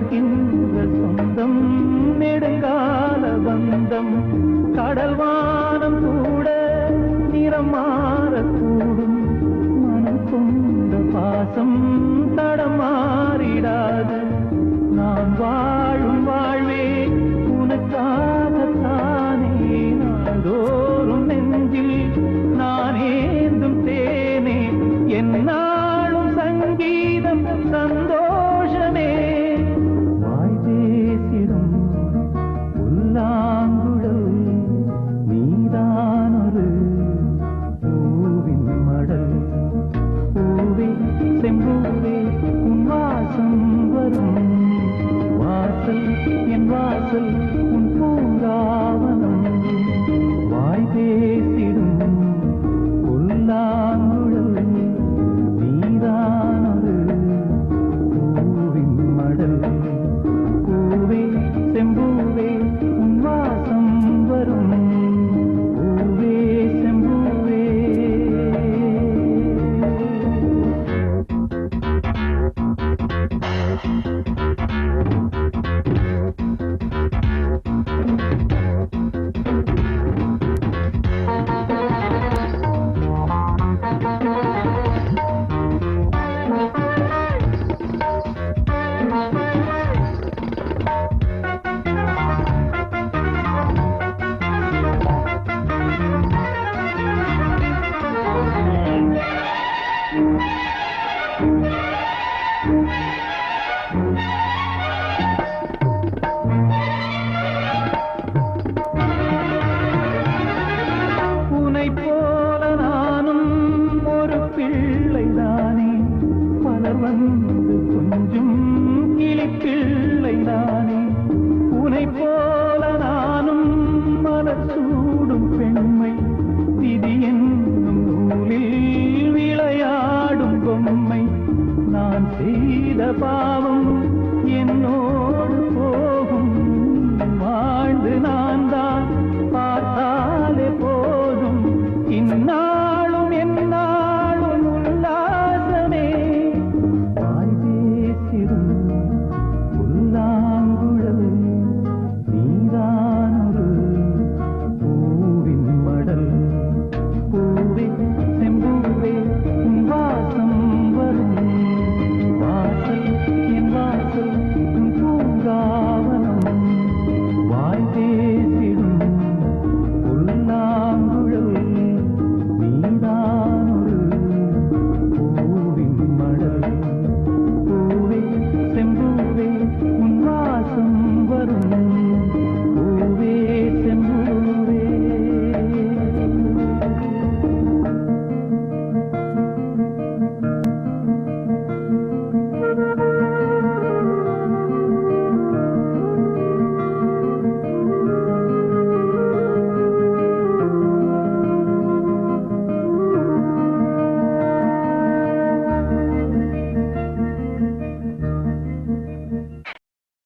இருக்கின்ற சொந்தம் நெடுங்கால பந்தம் கடல் வானம் கூட நிறம் மாறக்கூடும் மனம் கொண்ட பாசம் தடம் மாறிடாது நான் வாழும் வாழ்வே உனக்காகத்தானே நாள்தோறும் நெஞ்சில் நான் ஏந்தும் தேனே என்னாலும் சங்கீதம் சந்தோஷமே வாய் பேசிடும் புல்லாங்குழல் நீதான் ஒரு பூவின் மடல் பூவே செம்பூவே உன் வாசம் வரும் வாசல் என் வாசல் உன் பூங்காவனம் வாய் பேசிடும் புல்லாங்குழல் நீதான் ஒரு பூவின் மடல் பூவே செம்பூவே உன் வாசம் வரும் பூவே செம்பூவே உனை போல நானும் ஒரு பிள்ளைதானே பலர் வந்து கொஞ்சம் கிளிப்பிள்ளைதானே உனை போல நானும் மலர் சூடும் பெண்மை விதி என்னும் நூலில் விளையாடும் பொம்மை நான் செய்த பாவம்